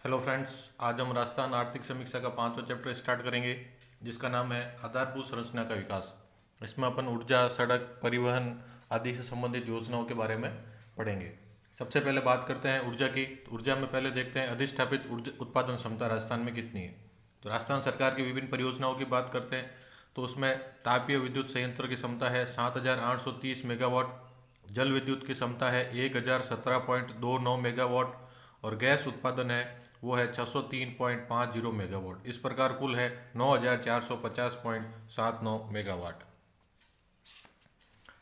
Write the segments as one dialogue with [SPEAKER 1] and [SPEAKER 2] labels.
[SPEAKER 1] Hello friends, आज हम राजस्थान आर्थिक समीक्षा का 5वां चैप्टर स्टार्ट करेंगे जिसका नाम है आधारभूत संरचना का विकास। इसमें अपन ऊर्जा, सड़क, परिवहन आदि से संबंधित योजनाओं के बारे में पढ़ेंगे। सबसे पहले बात करते हैं ऊर्जा की। ऊर्जा में पहले देखते हैं अधिष्ठापित ऊर्जा उत्पादन क्षमता राजस्थान में कितनी है। तो राजस्थान सरकार की विभिन्न परियोजनाओं की बात करते हैं तो उसमें तापीय विद्युत संयंत्र की क्षमता है 7,830 मेगावाट, जल विद्युत की क्षमता है 1,017.29 मेगावाट और गैस उत्पादन है वो है 603.50 मेगावाट। इस प्रकार कुल है 9,450.79 मेगावाट।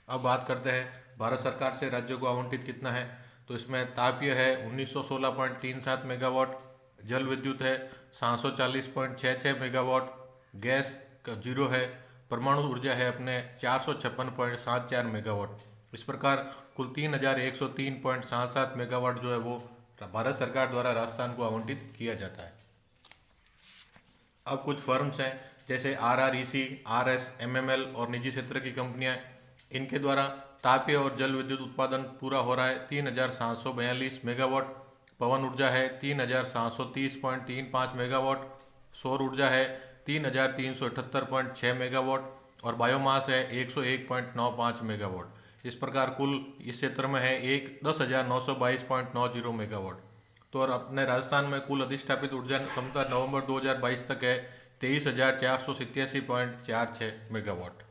[SPEAKER 1] अब बात करते हैं भारत सरकार से राज्यों को आवंटित कितना है। तो इसमें तापीय है 1916.37 मेगावाट, जल विद्युत है 740.66 मेगावाट, गैस का जीरो है, परमाणु ऊर्जा है अपने 456.74 मेगावाट। इस प्रकार कुल 3,103.77 मेगावाट जो है वो भारत सरकार द्वारा राजस्थान को आवंटित किया जाता है। अब कुछ फर्म्स हैं जैसे RREC, RS, MML और निजी क्षेत्र की कंपनियां, इनके द्वारा तापीय और जल विद्युत उत्पादन पूरा हो रहा है 3,742 मेगावाट, पवन ऊर्जा है 3,730.35 मेगावाट, सौर ऊर्जा है 3,378.6 मेगावाट और बायोमास है 101.95 मेगावाट। इस प्रकार कुल इस क्षेत्र में है 10,922.90 मेगावाट। तो और अपने राजस्थान में कुल अधिष्ठापित ऊर्जा क्षमता नवंबर 2022 तक है 23,487.46 मेगावाट।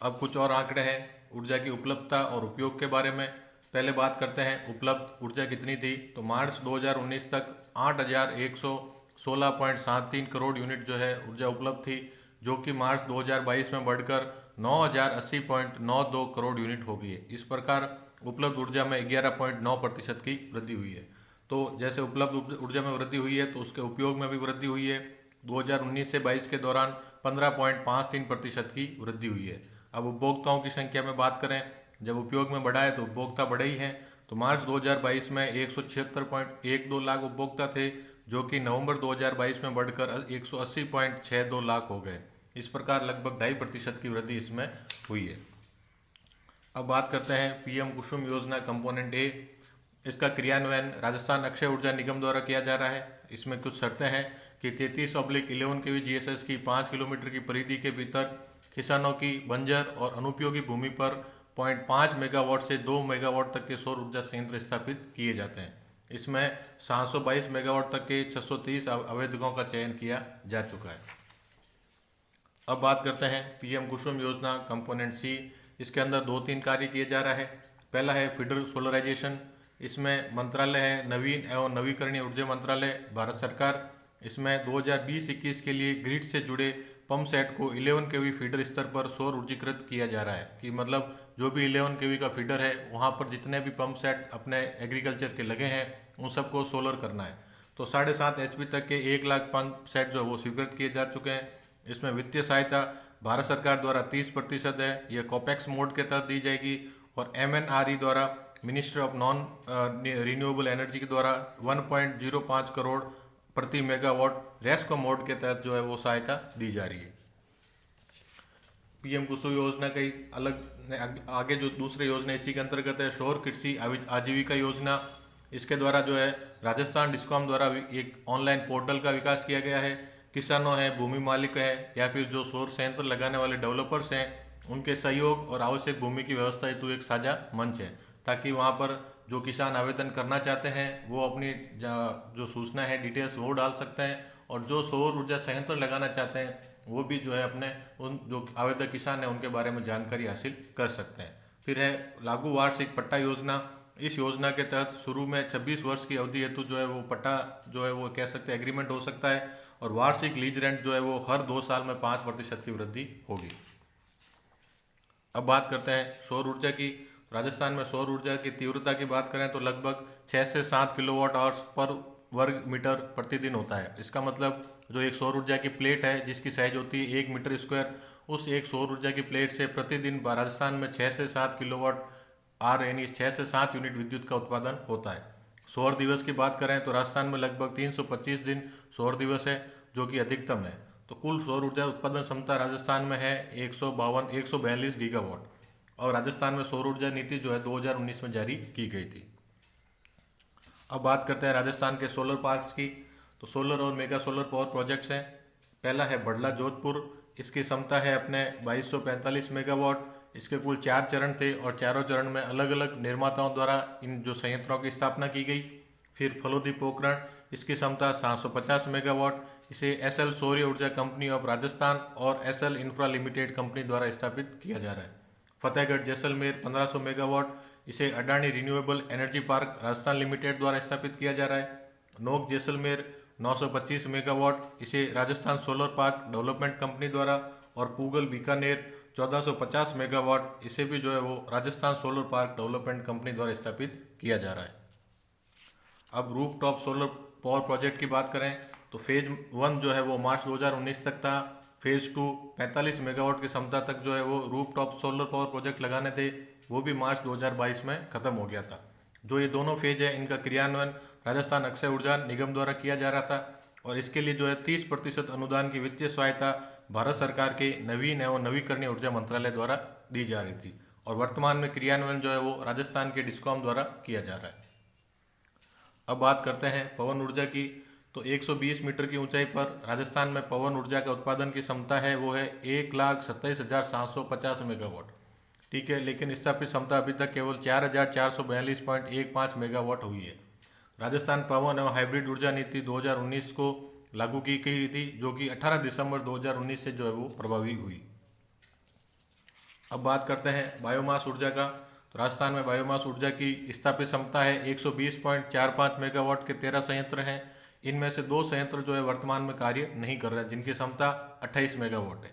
[SPEAKER 1] अब कुछ और आंकड़े हैं ऊर्जा की उपलब्धता और उपयोग के बारे में। पहले बात करते हैं उपलब्ध ऊर्जा कितनी थी। तो मार्च 2019 तक 8,116.73 करोड़ यूनिट जो है ऊर्जा उपलब्ध थी, जो कि मार्च 2022 में बढ़कर 9,080.92 करोड़ यूनिट हो गई है। इस प्रकार उपलब्ध ऊर्जा में 11.9% की वृद्धि हुई है। तो जैसे उपलब्ध ऊर्जा में वृद्धि हुई है तो उसके उपयोग में भी वृद्धि हुई है। 2019 से 22 के दौरान 15.53% की वृद्धि हुई है। अब उपभोक्ताओं की संख्या में बात करें, जब उपयोग में बढ़ा है तो उपभोक्ता बढ़े ही हैं। तो मार्च 2022 में 176.12 लाख उपभोक्ता थे, जो कि नवंबर 2022 में बढ़कर 180.62 लाख हो गए। इस प्रकार लगभग 2.5% की वृद्धि इसमें हुई है। अब बात करते हैं PM कुसुम योजना कंपोनेंट ए। इसका क्रियान्वयन राजस्थान अक्षय ऊर्जा निगम द्वारा किया जा रहा है। इसमें कुछ शर्तें हैं कि 33/11 kV GSS की 5 किलोमीटर की परिधि के भीतर किसानों की बंजर और अनुपयोगी भूमि पर 0.5 मेगावाट से 2 मेगावाट तक के सौर ऊर्जा संयंत्र स्थापित किए जाते हैं। इसमें 722 मेगावाट तक के 630 आवेदकों का चयन किया जा चुका है। अब बात करते हैं PM कुसुम योजना कंपोनेंट सी। इसके अंदर 2-3 कार्य किए जा रहा है। पहला है फीडर सोलराइजेशन। इसमें मंत्रालय है नवीन एवं नवीकरणीय ऊर्जा मंत्रालय, भारत सरकार। इसमें 2020-21 के लिए ग्रिड से जुड़े पंप सेट को 11 kV फीडर स्तर पर सौर ऊर्जीकृत किया जा रहा है। कि मतलब जो भी 11 kV का फीडर है वहाँ पर जितने भी पंप सेट अपने एग्रीकल्चर के लगे हैं उन सबको सोलर करना है। तो 7.5 HP तक के 1 लाख पंप सेट जो है वो स्वीकृत किए जा चुके हैं। इसमें वित्तीय सहायता भारत सरकार द्वारा 30% है, यह कॉपेक्स मोड के तहत दी जाएगी। और MNRE द्वारा ministry of non renewable energy के द्वारा 1.05 करोड़ प्रति मेगावाट रेस्को मोड के तहत जो है वो सहायता दी जा रही है। PM कुसुम योजना का अलग आगे जो दूसरी योजना इसी के अंतर्गत है सौर कृषि आजीविका योजना। इसके द्वारा जो है राजस्थान डिस्कॉम द्वारा एक ऑनलाइन पोर्टल का विकास किया गया है। किसानों हैं, भूमि मालिक हैं या फिर जो सौर संयंत्र लगाने वाले डेवलपर्स हैं, उनके सहयोग और आवश्यक भूमि की व्यवस्था हेतु एक साझा मंच है, ताकि वहाँ पर जो किसान आवेदन करना चाहते हैं वो अपनी जो सूचना है डिटेल्स वो डाल सकते हैं, और जो सौर ऊर्जा संयंत्र लगाना चाहते हैं वो भी जो है अपने उन जो आवेदक किसान हैं उनके बारे में जानकारी हासिल कर सकते हैं। फिर है लागू वार्षिक पट्टा योजना। इस योजना के तहत शुरू में 26 वर्ष की अवधि हेतु जो है वो पट्टा जो है वो कह सकते हैं एग्रीमेंट हो सकता है, और वार्षिक लीज रेंट जो है वो हर 2 साल में 5% की वृद्धि होगी। अब बात करते हैं सौर ऊर्जा की। राजस्थान में सौर ऊर्जा की तीव्रता की बात करें तो लगभग 6 से 7 किलोवाट आवर्स पर वर्ग मीटर प्रतिदिन होता है। इसका मतलब जो एक सौर ऊर्जा की प्लेट है जिसकी साइज होती है 1 मीटर स्क्वायर, उस एक सौर ऊर्जा की प्लेट से प्रतिदिन राजस्थान में 6 से 7 किलोवाट आर यानी 6 से 7 यूनिट विद्युत का उत्पादन होता है। सौर दिवस की बात करें तो राजस्थान में लगभग 325 दिन सौर दिवस है, जो कि अधिकतम है। तो कुल सौर ऊर्जा उत्पादन क्षमता राजस्थान में है 142 गीगावाट, और राजस्थान में सौर ऊर्जा नीति जो है 2019 में जारी की गई थी। अब बात करते हैं राजस्थान के सोलर पार्क्स की। तो सोलर और मेगा सोलर पावर प्रोजेक्ट्स हैं। पहला है बड़ला जोधपुर। इसकी क्षमता है अपने 2245 मेगावाट। इसके कुल 4 चरण थे और चारों चरण में अलग अलग निर्माताओं द्वारा इन जो संयंत्रों की स्थापना की गई। फिर फलोदी पोखरण, इसकी क्षमता 750 मेगावाट। इसे एसएल सौर्य ऊर्जा कंपनी ऑफ राजस्थान और एसएल इंफ्रा लिमिटेड कंपनी द्वारा स्थापित किया जा रहा है। फतेहगढ़ जैसलमेर 1500 मेगावाट। इसे Adani renewable energy park Rajasthan limited द्वारा स्थापित किया जा रहा है। नोक जैसलमेर 925 मेगावाट। इसे Rajasthan solar park development company द्वारा। और पूगल बीकानेर 1450 मेगावाट। इसे भी जो है वो Rajasthan solar park development company द्वारा स्थापित किया जा रहा है। अब roof top solar power project की बात करें तो फेज 1 जो है वो मार्च 2019 तक था। फेज 2 45 मेगावाट की क्षमता तक जो है वो roof top solar power project लगाने थे, वो भी मार्च 2022 में खत्म हो गया था। जो ये दोनों फेज है इनका क्रियान्वयन राजस्थान अक्षय ऊर्जा निगम द्वारा किया जा रहा था और इसके लिए जो है 30% अनुदान की वित्तीय सहायता भारत सरकार के नवीन एवं नवीकरणीय ऊर्जा मंत्रालय द्वारा दी जा रही थी। और वर्तमान में क्रियान्वयन जो है वो राजस्थान के डिस्कॉम द्वारा किया जा रहा है। अब बात करते हैं पवन ऊर्जा की। तो 120 मीटर की ऊंचाई पर राजस्थान में पवन ऊर्जा का उत्पादन की क्षमता है वो है 1,27,750 मेगावाट। ठीक है, लेकिन स्थापित क्षमता अभी तक केवल 4,442.15 मेगावाट हुई है। राजस्थान पवन एवं हाइब्रिड ऊर्जा नीति 2019 को लागू की गई थी, जो कि 18 दिसंबर 2019 से जो है वो प्रभावी हुई। अब बात करते हैं बायोमास ऊर्जा का। तो राजस्थान में बायोमास ऊर्जा की स्थापित क्षमता है 120.45 मेगावाट के 13 संयंत्र हैं। इनमें से 2 संयंत्र जो है वर्तमान में कार्य नहीं कर रहे, जिनकी क्षमता 28 मेगावाट है।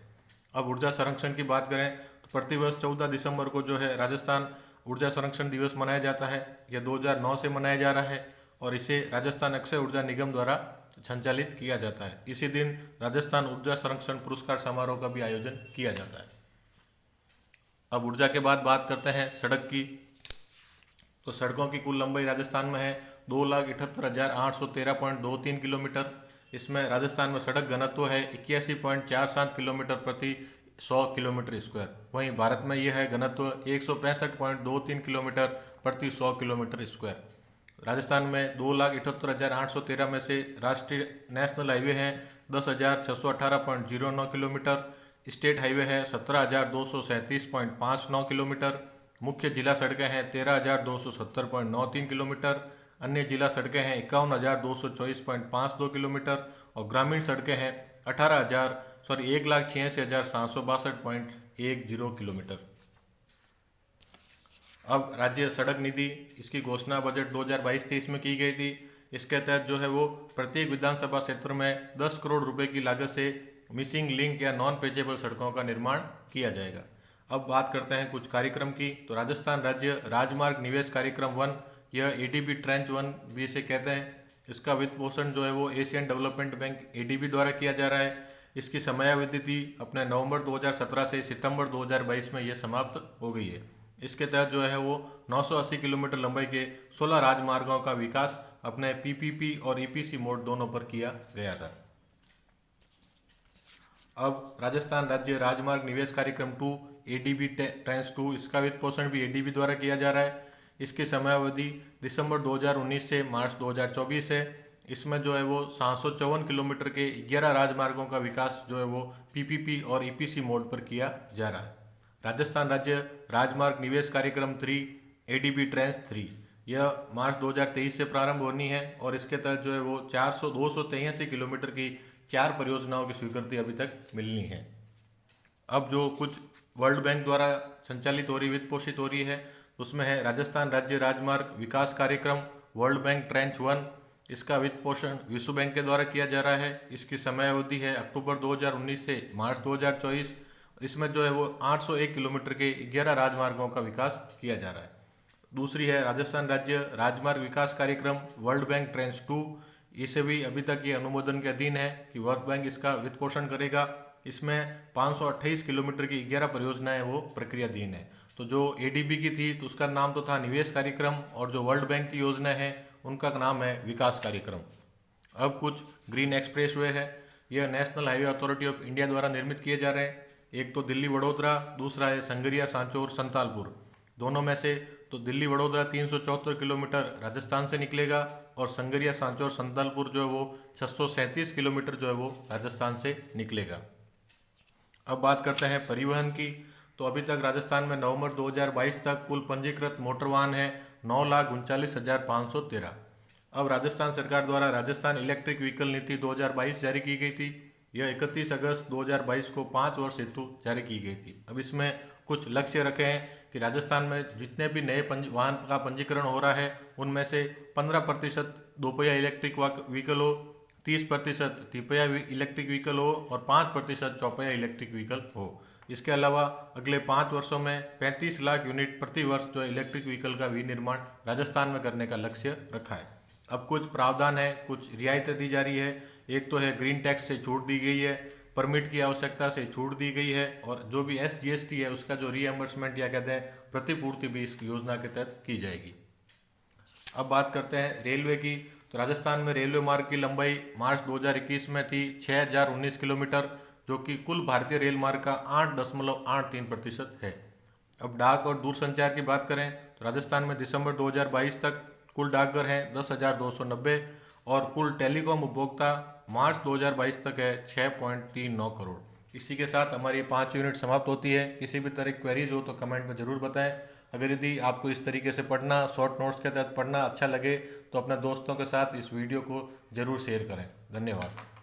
[SPEAKER 1] अब ऊर्जा संरक्षण की बात करें तो प्रतिवर्ष 14 दिसंबर को जो है राजस्थान ऊर्जा संरक्षण दिवस मनाया जाता है। यह 2009 से मनाया जा रहा है और इसे राजस्थान अक्षय ऊर्जा निगम द्वारा संचालित किया जाता है। इसी दिन राजस्थान ऊर्जा संरक्षण पुरस्कार समारोह का भी आयोजन किया जाता है। अब ऊर्जा के बाद बात करते हैं सड़क की। तो सड़कों की कुल लंबाई राजस्थान में है 2,78,813.23 किलोमीटर। इसमें राजस्थान में सड़क घनत्व है 81.47 किलोमीटर प्रति 100 किलोमीटर स्क्वायर। वहीं भारत में यह है घनत्व 165.23 किलोमीटर प्रति 100 किलोमीटर स्क्वायर। राजस्थान में 2,78,813 में से राष्ट्रीय नेशनल हाईवे हैं 10,618.09 किलोमीटर। स्टेट हाईवे है 17,237.59 किलोमीटर। मुख्य जिला सड़कें हैं 13,270.93 किलोमीटर। अन्य जिला सड़कें हैं 51,224.52 किलोमीटर और ग्रामीण सड़कें हैं 1,86,762.10 किलोमीटर। अब राज्य सड़क निधि, इसकी घोषणा बजट 2022-23 में की गई थी। इसके तहत जो है वो प्रत्येक विधानसभा क्षेत्र में 10 करोड़ रुपए की लागत से मिसिंग लिंक या नॉन पेचेबल सड़कों का निर्माण किया जाएगा। अब बात करते हैं कुछ कार्यक्रम की। तो राजस्थान राज्य राजमार्ग निवेश कार्यक्रम 1, यह एडीबी ट्रेंच 1 भी इसे कहते हैं। इसका वित्त पोषण जो है वो एशियन डेवलपमेंट बैंक एडीबी द्वारा किया जा रहा है। इसकी समयावधि थी अपने नवंबर 2017 से सितंबर 2022 में यह समाप्त हो गई है। इसके तहत जो है वो 980 किलोमीटर लंबाई के 16 राजमार्गों का विकास अपने पीपीपी और ईपीसी मोड दोनों पर किया गया था। अब राजस्थान राज्य राजमार्ग निवेश कार्यक्रम 2 एडीबी ट्रेंच 2, इसका वित्त पोषण भी एडीबी द्वारा किया जा रहा है। इसकी समयावधि दिसंबर 2019 से मार्च 2024 है। इसमें जो है वो 754 किलोमीटर के 11 राजमार्गों का विकास जो है वो पीपीपी और ईपीसी मोड पर किया जा रहा है। राजस्थान राज्य राजमार्ग निवेश कार्यक्रम 3 एडीबी ट्रेंच 3, यह मार्च 2023 से प्रारंभ होनी है और इसके तहत जो है वो 283 किलोमीटर की 4 परियोजनाओं की स्वीकृति अभी तक मिलनी है। अब जो कुछ वर्ल्ड बैंक द्वारा संचालित हो रही वित्त पोषित हो रही है उसमें है राजस्थान राज्य राजमार्ग विकास कार्यक्रम वर्ल्ड बैंक ट्रेंच 1। इसका वित्त पोषण विश्व बैंक के द्वारा किया जा रहा है। इसकी समयावधि है अक्टूबर 2019 से मार्च 2024। इसमें जो है वो 801 किलोमीटर के 11 राजमार्गों का विकास किया जा रहा है। दूसरी है राजस्थान राज्य राजमार्ग विकास कार्यक्रम वर्ल्ड बैंक ट्रेंच 2। इसे भी अभी तक ये अनुमोदन के अधीन है कि वर्ल्ड बैंक इसका वित्त पोषण करेगा। इसमें 528 किलोमीटर की 11 परियोजनाएं वो प्रक्रियाधीन है। तो जो एडीबी की थी तो उसका नाम तो था निवेश कार्यक्रम और जो वर्ल्ड बैंक की योजना है उनका नाम है विकास कार्यक्रम। अब कुछ ग्रीन एक्सप्रेस वे है, यह national highway authority of India द्वारा निर्मित किए जा रहे हैं। एक तो दिल्ली वडोदरा, दूसरा है संगरिया सांचौर संतालपुर। दोनों में से तो दिल्ली वडोदरा 374 किलोमीटर राजस्थान से निकलेगा और संगरिया सांचौर संतलपुर जो है वो 637 किलोमीटर जो है वो राजस्थान से निकलेगा। अब बात करते हैं परिवहन की। तो अभी तक राजस्थान में नवंबर 2022 तक कुल पंजीकृत मोटर वाहन है 9,39,513। अब राजस्थान सरकार द्वारा राजस्थान इलेक्ट्रिक व्हीकल नीति 2022 जारी की गई थी। यह 31 अगस्त 2022 को 5 वर्ष हेतु जारी की गई थी। अब इसमें कुछ लक्ष्य रखे हैं कि राजस्थान में जितने भी नए वाहन का पंजीकरण हो रहा है उनमें से 15% दोपहिया इलेक्ट्रिक व्हीकल हो, 30% तिपहिया इलेक्ट्रिक व्हीकल हो और 5% चौपहिया इलेक्ट्रिक व्हीकल हो। इसके अलावा अगले 5 वर्षों में 35 लाख यूनिट प्रति वर्ष जो इलेक्ट्रिक व्हीकल का विनिर्माण राजस्थान में करने का लक्ष्य रखा है। अब कुछ प्रावधान है, कुछ रियायतें दी जा रही है। एक तो है ग्रीन टैक्स से छूट दी गई है, परमिट की आवश्यकता से छूट दी गई है और जो भी SGST है उसका जो रीएम्बर्समेंट या कहते हैं प्रतिपूर्ति भी इस योजना के तहत की जाएगी। अब बात करते हैं रेलवे की। तो राजस्थान में रेलवे मार्ग की लंबाई मार्च 2021 में थी 6019 किलोमीटर, जो कि कुल भारतीय रेल मार्ग का 8.83% है। अब डाक और दूरसंचार की बात करें तो राजस्थान में दिसंबर 2022 तक कुल डाकघर हैं 10,290 और कुल टेलीकॉम उपभोक्ता मार्च 2022 तक है 6.39 करोड़। इसी के साथ हमारी 5 यूनिट समाप्त होती है। किसी भी तरह की क्वेरीज हो तो कमेंट में ज़रूर बताएं। अगर यदि आपको इस तरीके से पढ़ना, शॉर्ट नोट्स के तहत पढ़ना अच्छा लगे तो अपने दोस्तों के साथ इस वीडियो को ज़रूर शेयर करें। धन्यवाद।